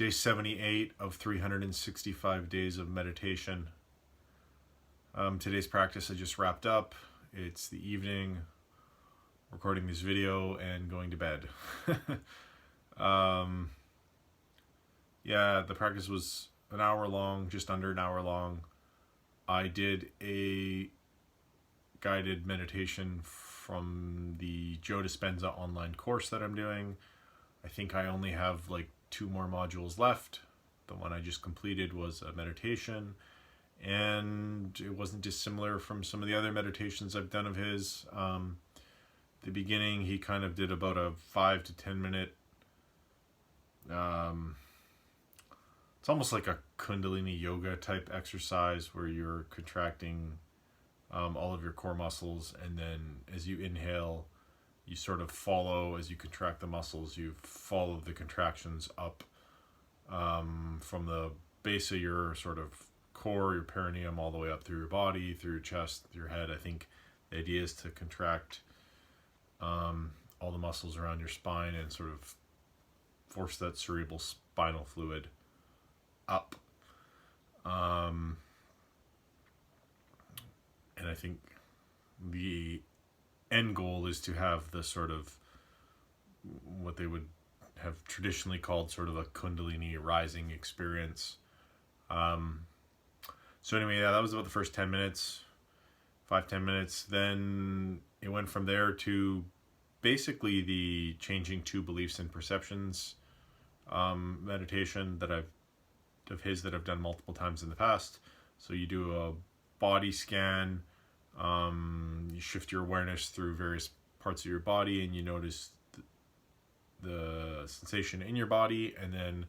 day 78 of 365 days of meditation. Today's practice I just wrapped up. It's the evening, recording this video and going to bed. Yeah, the practice was an hour long, just under an hour long. I did a guided meditation from the Joe Dispenza online course that I'm doing. I think I only have like 2 more modules left. The one I just completed was a meditation, and it wasn't dissimilar from some of the other meditations I've done of his. The beginning, he kind of did about a 5 to 10 minute, it's almost like a Kundalini yoga type exercise where you're contracting all of your core muscles, and then as you inhale, you sort of follow, as you contract the muscles, you follow the contractions up from the base of your sort of core, your perineum, all the way up through your body, through your chest, through your head. I think the idea is to contract all the muscles around your spine and sort of force that cerebral spinal fluid up. And I think the end goal is to have the sort of what they would have traditionally called sort of a Kundalini rising experience. So anyway, yeah, that was about the first 10 minutes, 5-10 minutes. Then it went from there to basically the changing 2 beliefs and perceptions meditation that I've done multiple times in the past. So you do a body scan, you shift your awareness through various parts of your body, and you notice the sensation in your body, and then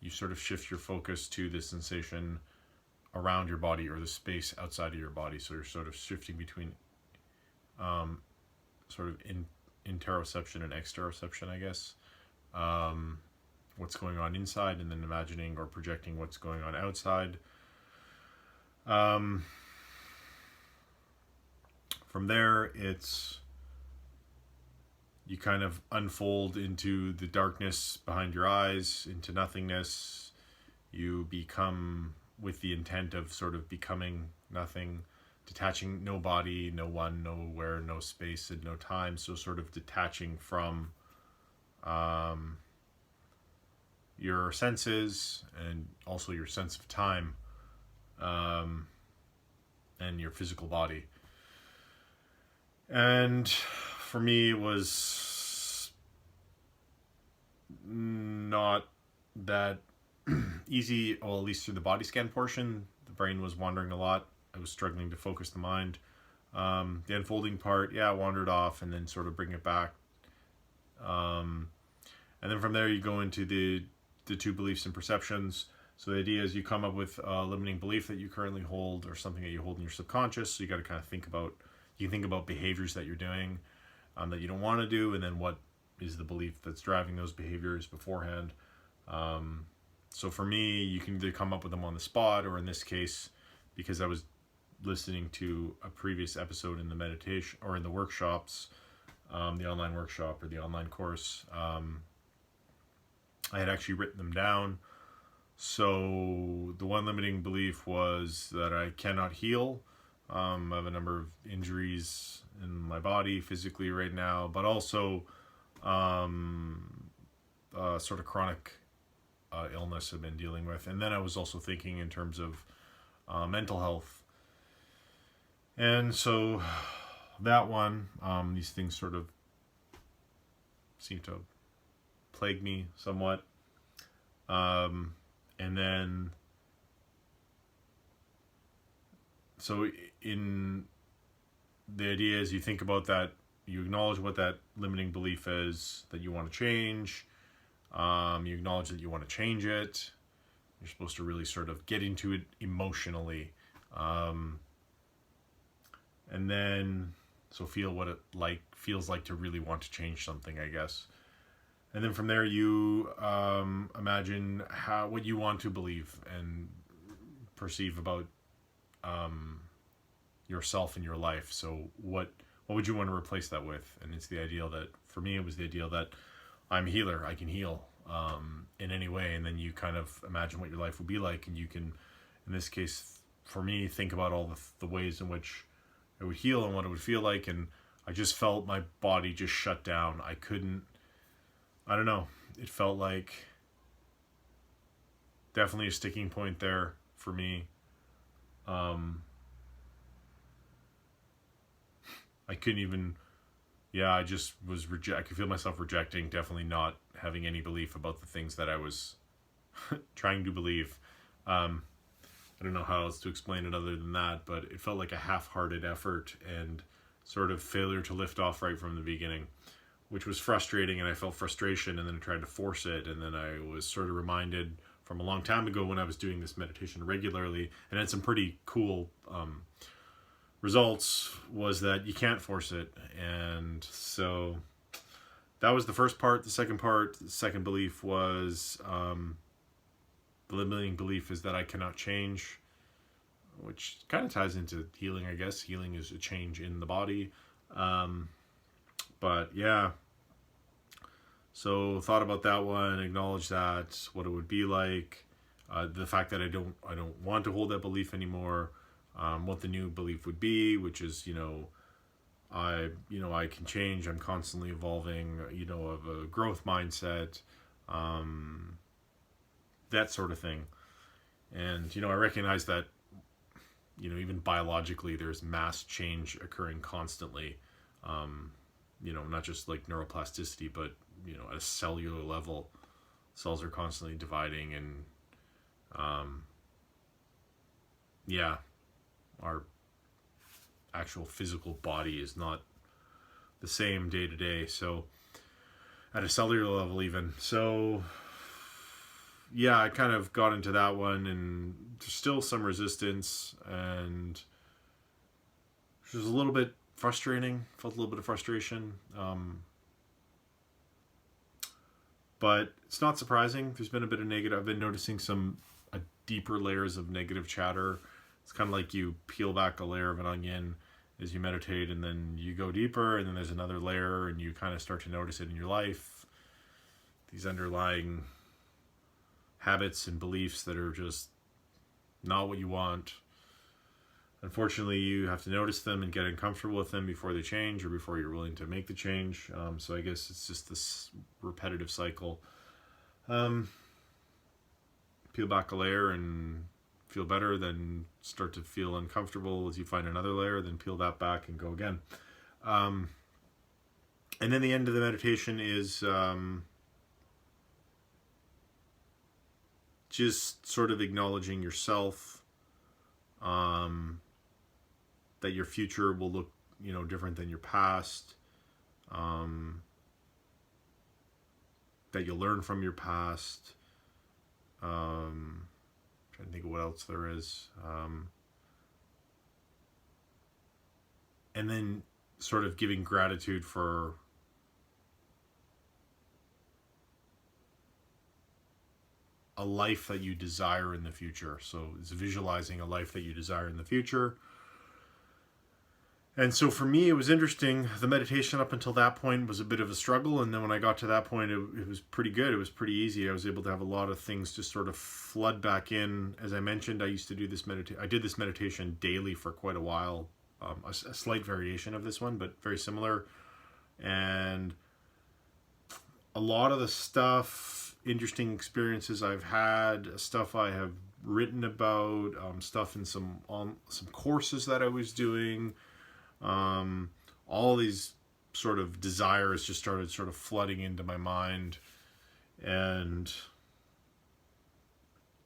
you sort of shift your focus to the sensation around your body or the space outside of your body. So you're sort of shifting between sort of interoception and exteroception, I guess. What's going on inside, and then imagining or projecting what's going on outside. From there, it's you kind of unfold into the darkness behind your eyes, into nothingness. You become with the intent of sort of becoming nothing, detaching, no body, no one, nowhere, no space, and no time. So sort of detaching from your senses and also your sense of time and your physical body. And for me, it was not that easy, well, at least through the body scan portion. The brain was wandering a lot. I was struggling to focus the mind. The unfolding part, yeah, wandered off, and then sort of bring it back. And then from there, you go into the 2 beliefs and perceptions. So the idea is you come up with a limiting belief that you currently hold, or something that you hold in your subconscious. So you got to kind of think about behaviors that you're doing that you don't want to do, and then what is the belief that's driving those behaviors beforehand. So for me, you can either come up with them on the spot, or in this case, because I was listening to a previous episode in the meditation or in the workshops, the online workshop or the online course, I had actually written them down. So the one limiting belief was that I cannot heal. I have a number of injuries in my body physically right now, but also sort of chronic illness I've been dealing with. And then I was also thinking in terms of mental health. And so that one, these things sort of seem to plague me somewhat. And then, so in the idea is you think about that, you acknowledge what that limiting belief is that you want to change. You acknowledge that you want to change it. You're supposed to really sort of get into it emotionally. And then, so feel what it feels like to really want to change something, I guess. And then from there, you imagine what you want to believe and perceive about yourself and your life. So what would you want to replace that with? And it's the ideal that, for me, it was the ideal that I'm a healer. I can heal. in any way, and then you kind of imagine what your life would be like, and you can, in this case for me, think about all the ways in which it would heal and what it would feel like. And I just felt my body just shut down. I don't know, it felt like definitely a sticking point there for me. I couldn't even, I just was I could feel myself rejecting, definitely not having any belief about the things that I was trying to believe. I don't know how else to explain it other than that, but it felt like a half-hearted effort and sort of failure to lift off right from the beginning, which was frustrating, and I felt frustration, and then I tried to force it, and then I was sort of reminded from a long time ago when I was doing this meditation regularly and had some pretty cool results, was that you can't force it. And so that was the first part. The second belief was the limiting belief is that I cannot change, which kind of ties into healing, I guess. Healing is a change in the body. But yeah, so thought about that one, acknowledged that, what it would be like, the fact that I don't want to hold that belief anymore, what the new belief would be, which is, I can change, I'm constantly evolving, of a growth mindset, that sort of thing. And, I recognize that, even biologically, there's mass change occurring constantly, not just like neuroplasticity, but, at a cellular level, cells are constantly dividing, and, our actual physical body is not the same day to day. So at a cellular level even. So I kind of got into that one, and there's still some resistance, and it was a little bit frustrating. Felt a little bit of frustration. But it's not surprising. There's been a bit of negative. I've been noticing some deeper layers of negative chatter. It's kind of like you peel back a layer of an onion as you meditate, and then you go deeper, and then there's another layer, and you kind of start to notice it in your life. These underlying habits and beliefs that are just not what you want. Unfortunately, you have to notice them and get uncomfortable with them before they change, or before you're willing to make the change. So I guess it's just this repetitive cycle. Peel back a layer and feel better, then start to feel uncomfortable as you find another layer, then peel that back and go again. And then the end of the meditation is just sort of acknowledging yourself, that your future will look, different than your past, that you'll learn from your past. Trying to think of what else there is. And then sort of giving gratitude for a life that you desire in the future. So it's visualizing a life that you desire in the future. And so for me, it was interesting. The meditation up until that point was a bit of a struggle. And then when I got to that point, it was pretty good. It was pretty easy. I was able to have a lot of things just sort of flood back in. As I mentioned, I used to do this I did this meditation daily for quite a while. A slight variation of this one, but very similar. And a lot of the stuff, interesting experiences I've had, stuff I have written about, stuff in some courses that I was doing, all these sort of desires just started sort of flooding into my mind, and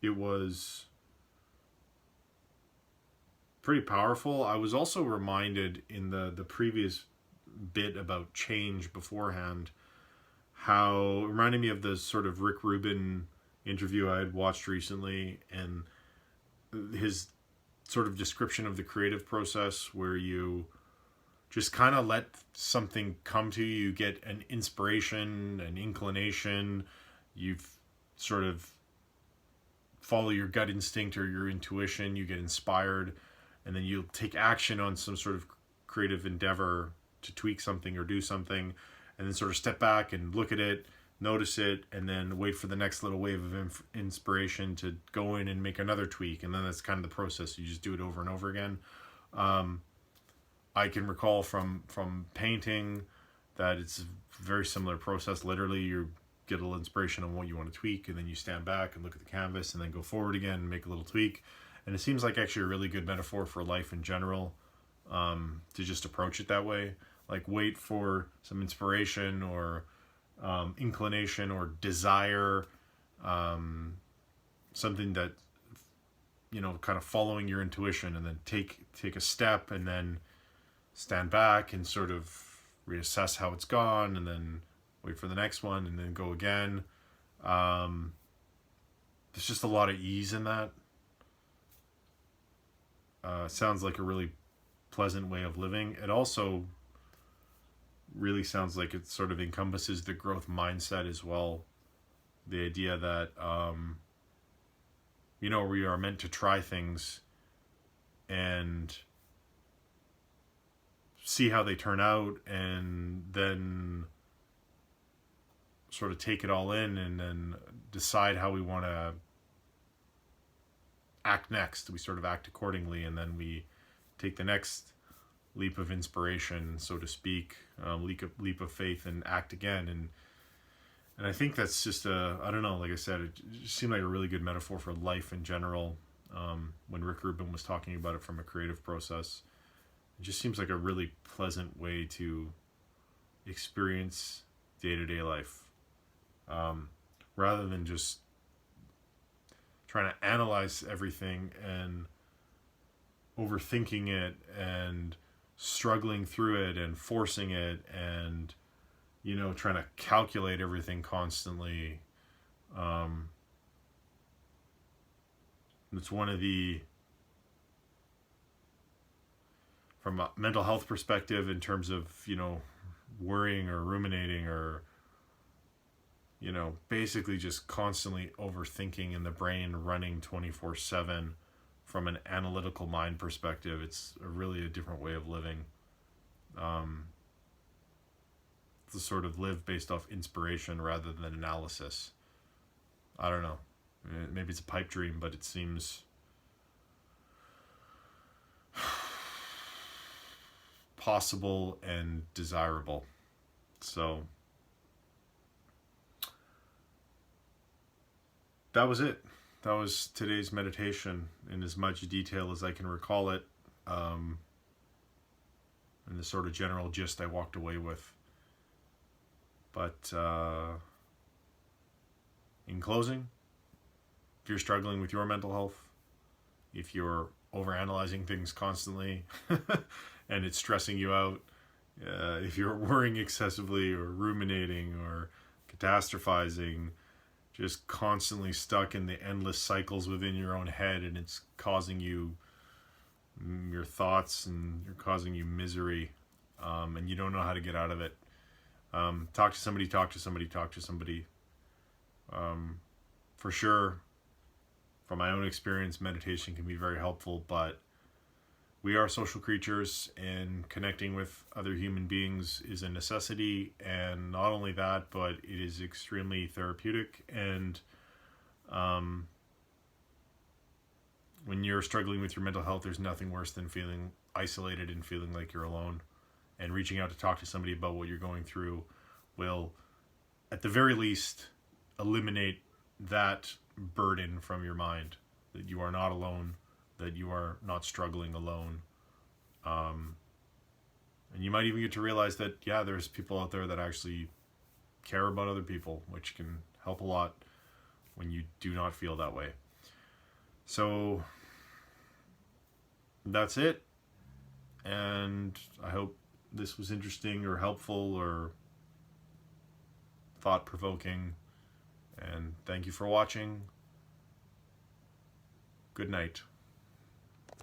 it was pretty powerful. I was also reminded in the previous bit about change beforehand, how it reminded me of the sort of Rick Rubin interview I had watched recently, and his sort of description of the creative process, where you just kind of let something come to you. You get an inspiration, an inclination, you sort of follow your gut instinct or your intuition, you get inspired, and then you take action on some sort of creative endeavor to tweak something or do something, and then sort of step back and look at it, notice it, and then wait for the next little wave of inspiration to go in and make another tweak. And then that's kind of the process. You just do it over and over again. I can recall from painting that it's a very similar process. Literally, you get a little inspiration on what you want to tweak, and then you stand back and look at the canvas, and then go forward again and make a little tweak. And it seems like actually a really good metaphor for life in general, to just approach it that way. Like, wait for some inspiration or inclination or desire, something that, kind of following your intuition, and then take a step, and then stand back and sort of reassess how it's gone, and then wait for the next one, and then go again. There's just a lot of ease in that. Sounds like a really pleasant way of living. It also really sounds like it sort of encompasses the growth mindset as well. The idea that, we are meant to try things and see how they turn out, and then sort of take it all in, and then decide how we want to act next. We sort of act accordingly, and then we take the next leap of inspiration, so to speak, leap of faith, and act again. And I think that's just I don't know, like I said, it just seemed like a really good metaphor for life in general. When Rick Rubin was talking about it from a creative process, it just seems like a really pleasant way to experience day-to-day life, rather than just trying to analyze everything and overthinking it and struggling through it and forcing it, and trying to calculate everything constantly. It's one of the, from a mental health perspective, in terms of worrying or ruminating, or basically just constantly overthinking, in the brain running 24/7. From an analytical mind perspective, it's really a different way of living. To sort of live based off inspiration rather than analysis. I don't know. Maybe it's a pipe dream, but it seems possible and desirable. So that was it. That was today's meditation, in as much detail as I can recall it, and the sort of general gist I walked away with. But in closing, if you're struggling with your mental health, if you're overanalyzing things constantly and it's stressing you out, if you're worrying excessively or ruminating or catastrophizing, just constantly stuck in the endless cycles within your own head, and it's causing you your thoughts, and you're causing you misery, and you don't know how to get out of it. Talk to somebody. For sure, from my own experience, meditation can be very helpful, but we are social creatures, and connecting with other human beings is a necessity. And not only that, but it is extremely therapeutic. And when you're struggling with your mental health, there's nothing worse than feeling isolated and feeling like you're alone. And reaching out to talk to somebody about what you're going through will, at the very least, eliminate that burden from your mind, that you are not alone, that you are not struggling alone. And you might even get to realize that, yeah, there's people out there that actually care about other people, which can help a lot when you do not feel that way. So that's it. And I hope this was interesting or helpful or thought-provoking. And thank you for watching. Good night.